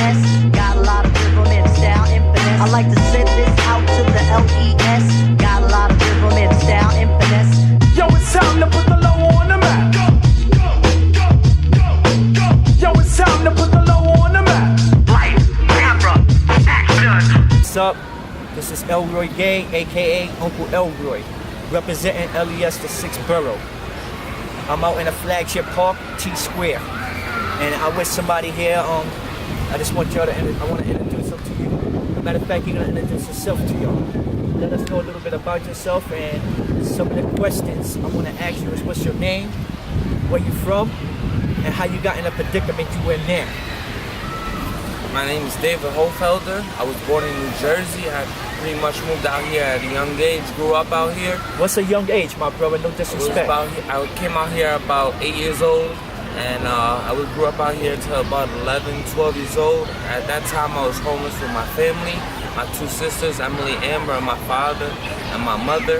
L-E-S. Got a lot of rhythm and style and finesse. I like to send this out to the L-E-S. Got a lot of rhythm and style and finesse. Yo, it's time to put the low on the map. Yo, it's time to put the low on the map. Light, camera, action. What's up? This is Elroy Gay, aka Uncle Elroy, representing LES the 6th Borough. I'm out in a flagship park, T Square, and I wish somebody here. I just want y'all to. I want to introduce them to you. Matter of fact, you're gonna introduce yourself to y'all. Let us know a little bit about yourself and some of the questions I want to ask you is what's your name, where you from, and how you got in a predicament you in now. My name is David Hofelder. I was born in New Jersey. I pretty much moved out here at a young age, grew up out here. What's a young age, my brother? No disrespect. I came out here about 8 years old, and I grew up out here until about 11, 12 years old. At that time, I was homeless with my family, my two sisters, Emily, Amber, and my father, and my mother.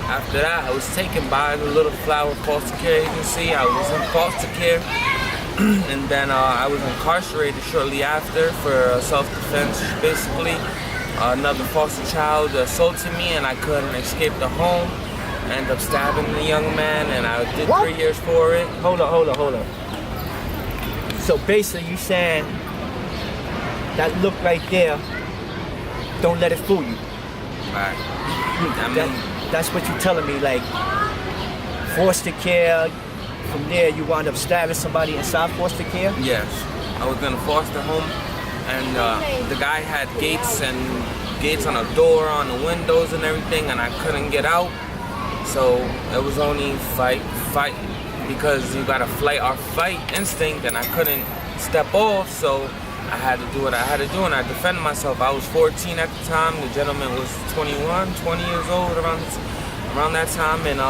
After that, I was taken by the Little Flower foster care agency. I was in foster care. And then I was incarcerated shortly after for self-defense, basically. Another foster child assaulted me and I couldn't escape the home. Ended up stabbing the young man and I did 3 years for it. Hold on. So basically you saying that look right there, don't let it fool you. Right. That's what you're telling me, like foster care. From there, you wound up stabbing somebody inside foster care? Yes. I was in a foster home, and the guy had gates on the door, on the windows and everything, and I couldn't get out. So it was only fight, because you got a flight or fight instinct, and I couldn't step off, so I had to do what I had to do, and I defended myself. I was 14 at the time. The gentleman was 21, 20 years old around that time, and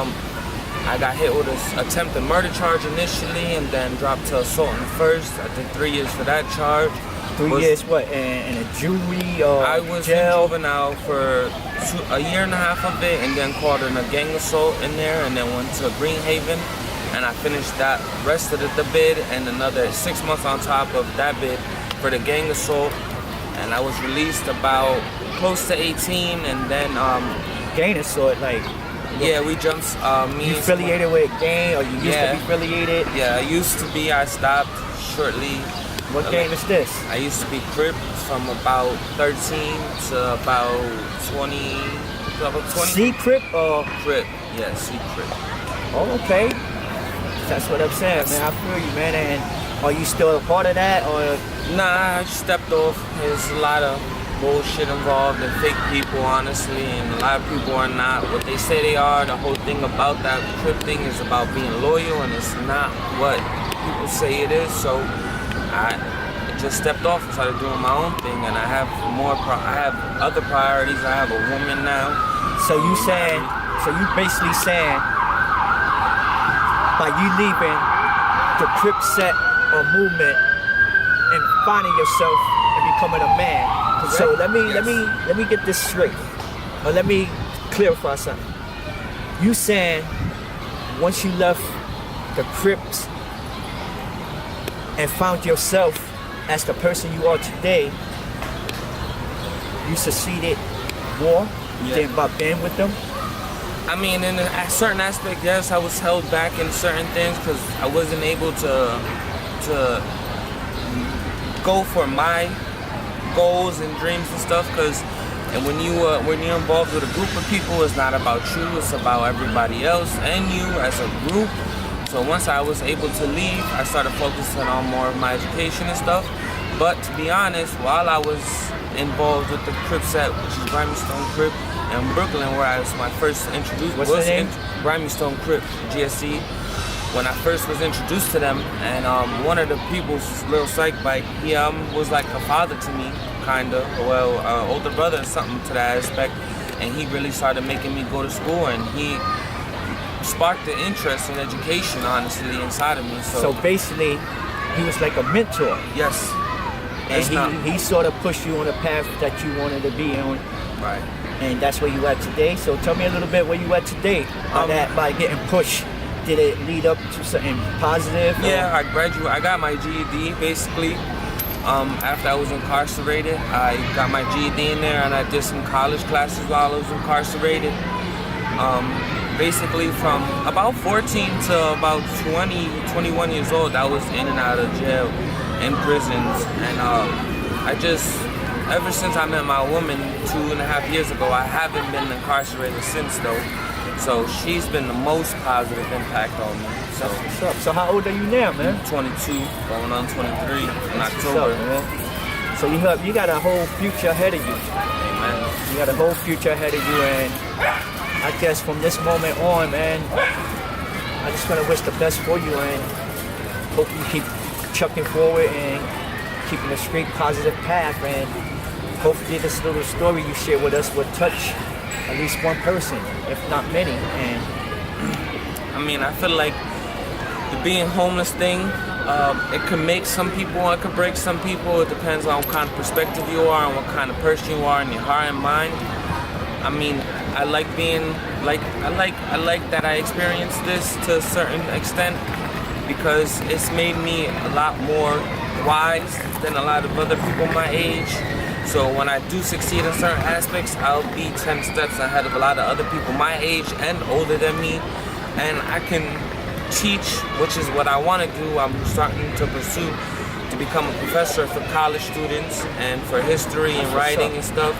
I got hit with an attempted murder charge initially and then dropped to assault in the first. I did 3 years for that charge. 3 years what, in a jury or I was jail? in juvenile for a year and a half of it and then caught in a gang assault in there and then went to Greenhaven and I finished that rest of the bid and another 6 months on top of that bid for the gang assault. And I was released about close to 18 and then gang assault, like? Yeah, we jumped. You affiliated with a gang, or you used to be affiliated? Yeah, I used to be. I stopped shortly. What gang is this? I used to be Crip from about 13 to about 20. C Crip or? Crip, yeah, C Crip. Oh, okay. That's what I'm saying, man. I feel you, man. And are you still a part of that, or? Nah, I stepped off. There's a lot of bullshit involved and fake people, honestly, and a lot of people are not what they say they are. The whole thing about that Crip thing is about being loyal, and it's not what people say it is. So I just stepped off and started doing my own thing, and I have I have other priorities. I have a woman now. So you basically saying by you leaving the Crip set or movement and finding yourself and becoming a man. So let me get this straight, or let me clarify something. You saying once you left the Crips and found yourself as the person you are today, you succeeded more than by being with them? I mean, in a certain aspect, yes, I was held back in certain things because I wasn't able to go for my goals and dreams and stuff, and when you're involved with a group of people, it's not about you, it's about everybody else and you as a group. So once I was able to leave, I started focusing on more of my education and stuff. But to be honest, while I was involved with the Crip set, which is Grimy Stone Crip in Brooklyn, where I was my first introduced. What's the name? Grimy Stone Crip, GSC. When I first was introduced to them, and one of the people's little psych bike, he was like a father to me, kinda, older brother or something to that aspect, and he really started making me go to school, and he sparked the interest in education, honestly, inside of me. So basically, he was like a mentor. Yes. And he sort of pushed you on the path that you wanted to be on. Right. And that's where you at today. So tell me a little bit where you at today. By getting pushed, did it lead up to something positive? Yeah, I graduated. I got my GED basically, After I was incarcerated, I got my GED in there, and I did some college classes while I was incarcerated. Basically from about 14 to about 20, 21 years old, I was in and out of jail, in prisons, and ever since I met my woman 2.5 years ago, I haven't been incarcerated since though. So she's been the most positive impact on me. So What's up? So how old are you now, man? 22, going on 23 in What's October. up, man? So you got a whole future ahead of you. Amen. You got a whole future ahead of you, and I guess from this moment on, man, I just want to wish the best for you, and hope you keep chucking forward and keeping a straight, positive path, and hopefully this little story you share with us will touch at least one person, if not many. And I mean, I feel like the being homeless thing, it can make some people, it can break some people. It depends on what kind of perspective you are and what kind of person you are in your heart and mind. I mean, I like that I experienced this to a certain extent because it's made me a lot more wise than a lot of other people my age. So when I do succeed in certain aspects, I'll be 10 steps ahead of a lot of other people my age and older than me. And I can teach, which is what I want to do. I'm starting to pursue to become a professor for college students and for history and writing and stuff.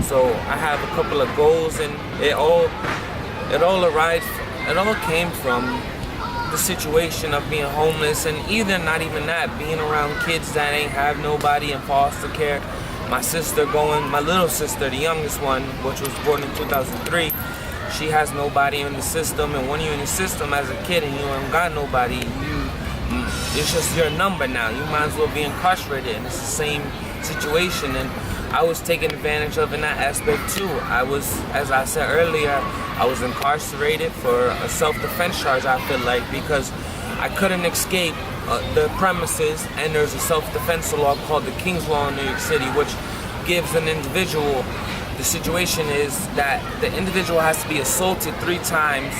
So I have a couple of goals, and it all came from the situation of being homeless, and either not even that, being around kids that ain't have nobody in foster care. My little sister, the youngest one, which was born in 2003, she has nobody in the system, and when you're in the system as a kid and you ain't got nobody, it's just your number now. You might as well be incarcerated, and it's the same situation. And I was taken advantage of in that aspect too. As I said earlier, I was incarcerated for a self-defense charge, I feel like, because I couldn't escape the premises, and there's a self-defense law called the King's Law in New York City, which gives an individual, the situation is that the individual has to be assaulted 3 times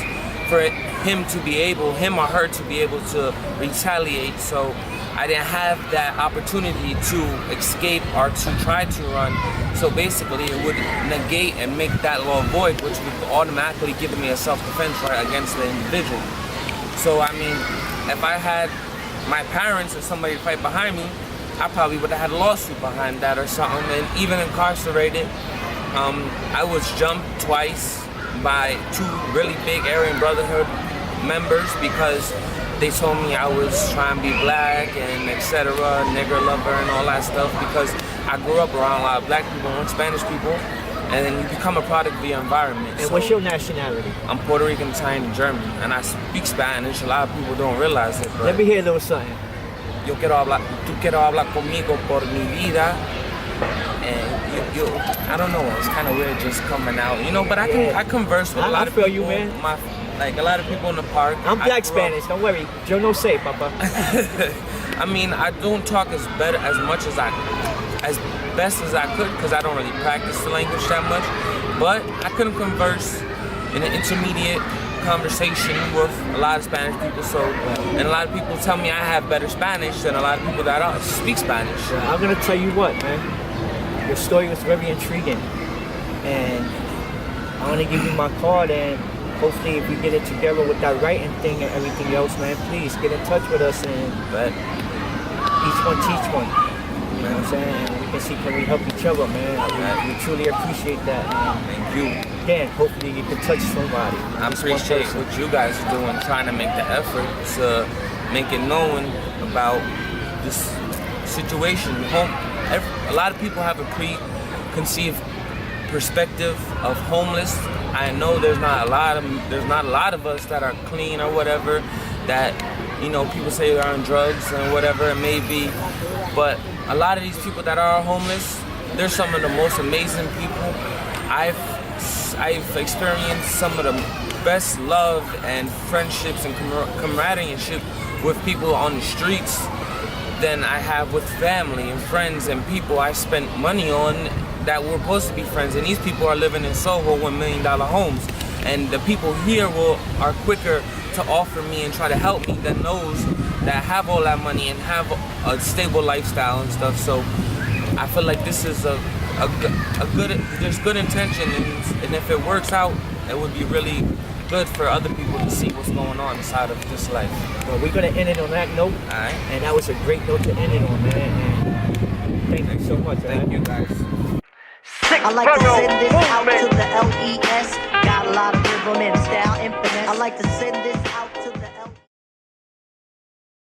for him or her to be able to retaliate. So I didn't have that opportunity to escape or to try to run. So basically it would negate and make that law void, which would automatically give me a self-defense right against the individual. So I mean, if I had my parents or somebody to fight behind me, I probably would have had a lawsuit behind that or something. And even incarcerated, I was jumped twice by 2 really big Aryan Brotherhood members because they told me I was trying to be black and etc., nigger lover and all that stuff, because I grew up around a lot of black people and Spanish people, and then you become a product of your environment. And what's your nationality? I'm Puerto Rican, Italian, and German, and I speak Spanish. A lot of people don't realize it. But Let me hear a little something. Tú quiero hablar conmigo por mi vida. And you, I don't know, it's kind of weird just coming out, but I converse with a lot of people. I feel you, man. Like a lot of people in the park. I'm black Spanish, don't worry. Yo no sé, papa. I mean, I don't talk as best as I could because I don't really practice the language that much. But I can converse in an intermediate conversation with a lot of Spanish people. So, and a lot of people tell me I have better Spanish than a lot of people that don't speak Spanish. I'm gonna tell you what, man. Your story was very intriguing, and I want to give you my card, and hopefully if we get it together with that writing thing and everything else, man, please get in touch with us, and each one teach one. You know what I'm saying? And we can see, can we help each other, man? We truly appreciate that, man. Thank you. Again, hopefully you can touch somebody. I appreciate what you guys are doing, trying to make the effort to make it known about this situation. A lot of people have a preconceived perspective of homeless. I know there's not a lot of us that are clean or whatever, that people say they're on drugs and whatever it may be, but a lot of these people that are homeless, they're some of the most amazing people. I've experienced some of the best love and friendships and camaraderie with people on the streets than I have with family and friends and people I spent money on that were supposed to be friends. And these people are living in Soho, $1 million homes. And the people here are quicker to offer me and try to help me than those that have all that money and have a stable lifestyle and stuff. So I feel like this is a good, there's good intention, and if it works out, it would be really good for other people to see what's going on inside of this life. Well, we're gonna end it on that note. All right. And that was a great note to end it on, man. And thank you so much. Thank you, guys. I like to send this out to the LES. Got a lot of rhythm and style and finesse. I like to send